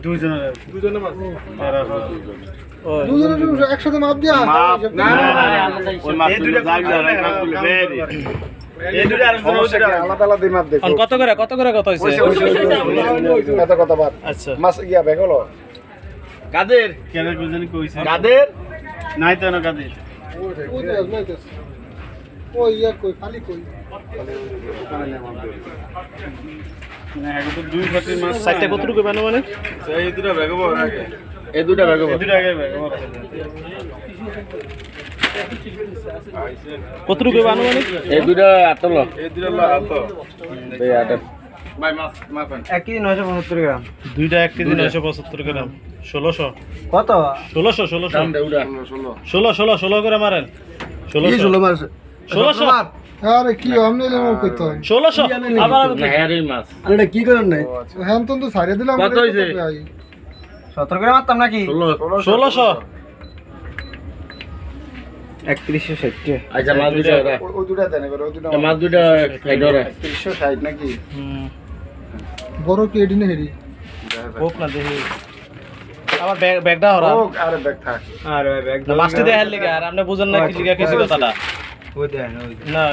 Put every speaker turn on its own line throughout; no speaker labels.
দুজনে মাছ
দুজনে একসাথে মাপ দিয়া
না ওই মাছ দুটো এই দুটো আর
আলাদা আলাদা মাপ দেখো
কত করে কত হইছে
কত কত বাদ
আচ্ছা
মাছ গিয়া ব্যাগ হলো
কাদের
কেন বুঝেনি কইছে
কাদের
নাই তো না কাদের
ওই ইয়া কই খালি কই
না আগে তো দুই ঘাটের মাছ
সাইডটা কতটুকু বানো মানে
এই দুটো বেগবো আগে এই দুটো বেগবো
দুটো আগে ব্যাগ
কতটুকু বানো মানে
এই দুটো আটলো এই দুটো আটলো এই আট ভাই মাছ মাছ
1 কেজি 975 গ্রাম
দুইটা 1 কেজি 975 গ্রাম 1600
কত
1600
দাম দে উড়া
16 করে মারেন 1600
মাছ
1600
আরে কি আমনে লেমো কইতো
1600 আবার
না হ্যারির মাছ
আরে কি করেন নাই হ্যাঁ তো ছাড়িয়ে দিলাম
কত হইছে?
17 গ্রাম মারতাম নাকি
1600
3160
আচ্ছা মাছ দুটো ওরা
ও দুটা দেন করে ও দুটা
মাছ দুটো খাই ধরে
3160 নাকি
হুম
বড় কি এডিনে হেরি
হোক না দেখি আমার ব্যাগটা হরা
ও আরে ব্যাগ থাক আরে ব্যাগ
মাছটি দেখার লিগে আর আপনি বুঝেন না কি লিগা কিছু কথাটা
ওই দেন ওই
না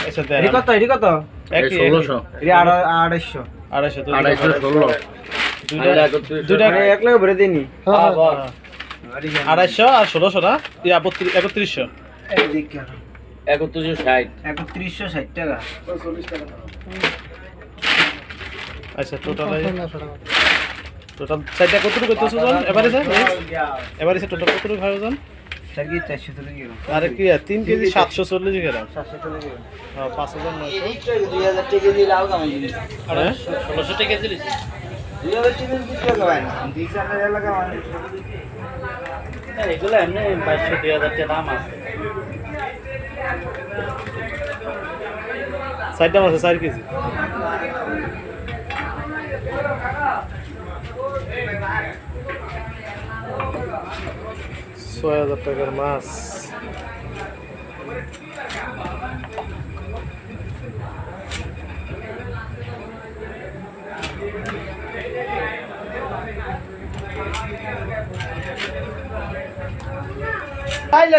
আচ্ছা দেন
এডি কত
একই
1600
এডি 250
250
250
দুইটা
একলা ভরে দেনি হ্যাঁ
250 আর 1600 না 3100
এই দেখ কেন
3160
3160 টাকা 40 টাকা
আচ্ছা টোটাল সাইডটা কতটুকু করতেছ জন এবারে টোটাল কতটুকু খাও জন
স্যার কি 430 গ্রাম
আরে কি 3 কেজি 740 গ্রাম
730 গ্রাম
হ্যাঁ 5900
2000 টাকা দিয়ে লাও কামাই দিন
আরে 1600 টাকা দিলিস
2000 টাকা দিয়ে কি লাগাবেন 20000 লাগাবেন
এগুলো এমনি 2200 2000 টাকা দাম আছে সাইডটা আছে 4 কেজি ছয় হাজার টাকার মাছ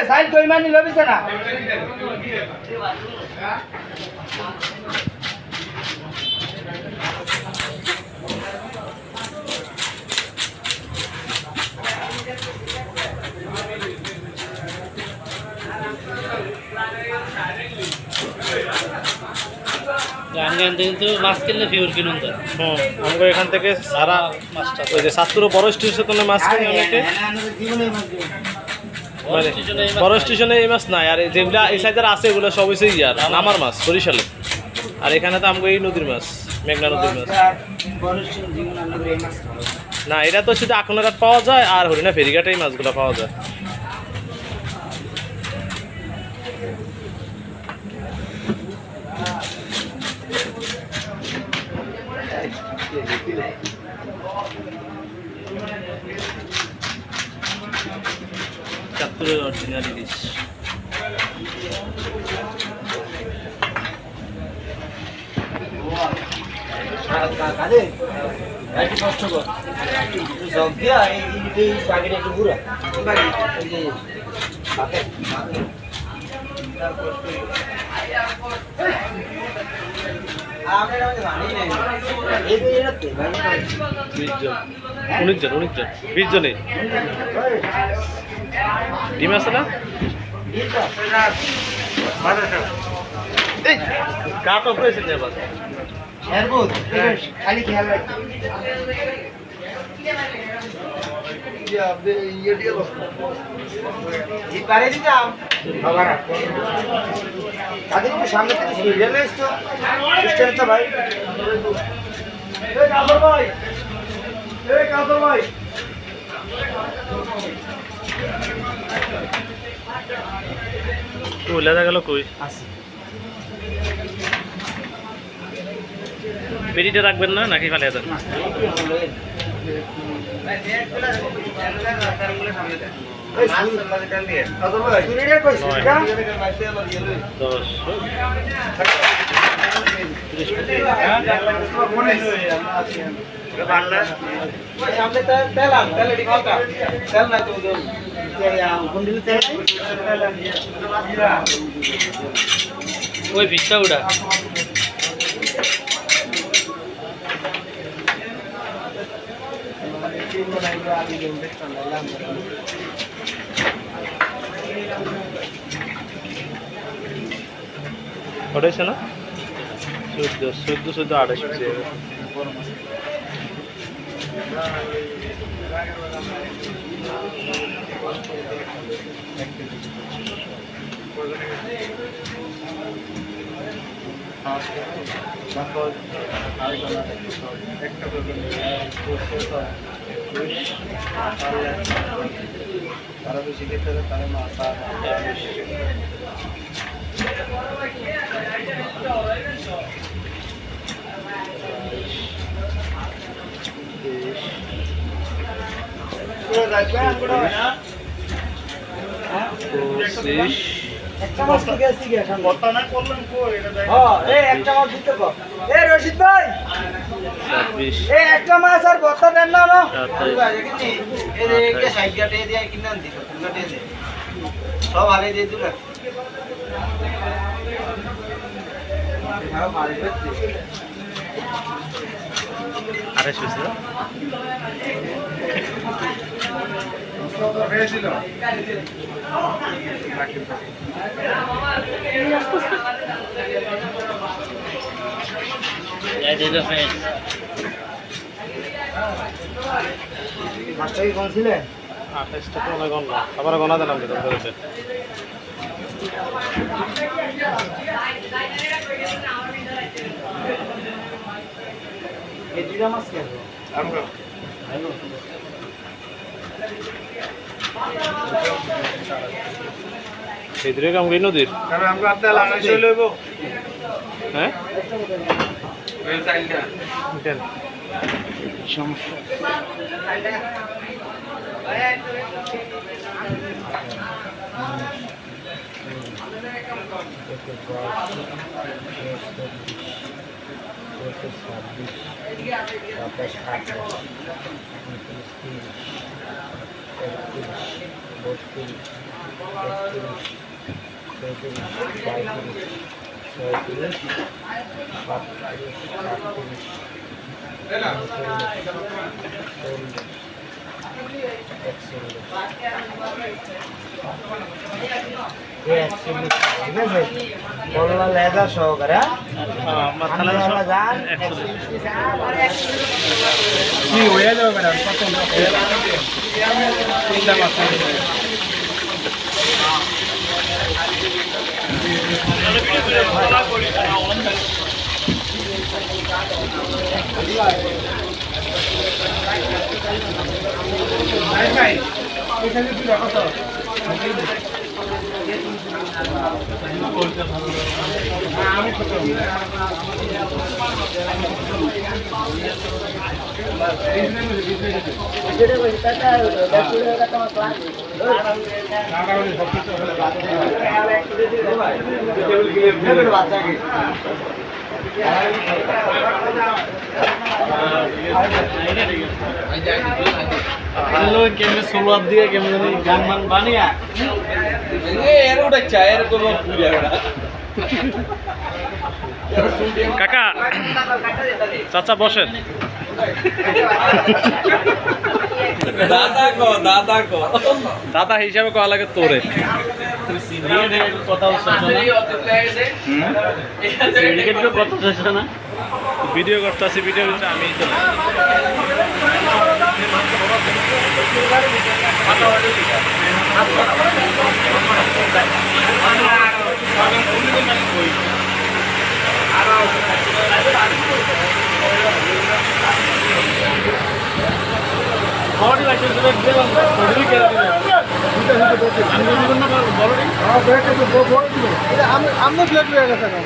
সাইল কই মানি লবিছে না
কিন্তু মাছ কিনলে ফিউর কিনুন তো আমরা এখান থেকে সারা মাছটা ওই যে সাতপুরো বড় স্টেশনে মাছ কিনে অনেকে মানে বড় স্টেশনে এই মাছ নাই আর যেগুলা এই সাইডের আছে এগুলো সব হচ্ছে ইয়ার আমার মাছ বরিশালে আর এখানে তো আমাকে এই নদীর মাছ মেঘনা নদীর মাছ না এটা তো শুধু আকনাঘাট পাওয়া যায় আর হরিণা ফেরিঘাটে এই মাছগুলো পাওয়া যায় চাঁদপুরের অরিজিনাল ইলিশ
কষ্ট কর জগ দিয়া এই প্যাকেট একটু ঘুরা এই যে
অনেক জন 20 জনে ডিম আছে না এই কাট অফ হয়েছে এবার
খালি খেয়াল রাখি সামনে থেকে ভাই ভাই
কইলা গেল কই পেটিটা রাখবেন না নাকি ফালিয়ে দেন
ওই সামনে তেল আন, তেল এটি কত? তেল নাই তো ওদের। কোন দিলে তেল নাই?
ওই ফিসটা উড়া ওটাইছে না 14 28
তারা বেশি খেতে হবে তাহলে মাথা একটা মাছ ঠিক আছে কি এখন
বর্তমানে করলাম কো এটা দেখ
এই একটা মাছ দিতে কো এই রশিদ ভাই
26
এই একটা মাছ আর ভর্তা দেন না না
27
এই যে কে সাইড কাটে দিয়ে কিনে আনতি কাটে দে সব আগে দিয়ে দিল
আরে শুছে
মাছটা কি কোন ছিলেন
28টা তো অনেক গণনা আবার গণা দেন আপনি ধরতে
এই দুইটা মাছ কেন
আমরা
সেই দূরে কাম গই নদীর
কারণ আমরা আতে লাগাইছে লইব
হ্যাঁ
এই সাইডটা
দেন
সমস্যা
করলা লেদার সহকারে
মাথালা
যান
কি হয়ে যাবে ম্যাডাম কত তিনটা মাছ ভাই এখানে কি রাখা তো আমি কত
কেমনে সোলার দিয়ে কেমনে গান মান বানিয়া
এর ওটা চায় এর কোনো পূজা না
কাকা চাচা বসেন দাদা হিসাবে কয়া লাগে তোরে ভিডিও করতেছি ভিডিও করতে আমি
আমরা প্লেট হয়ে গেছে
না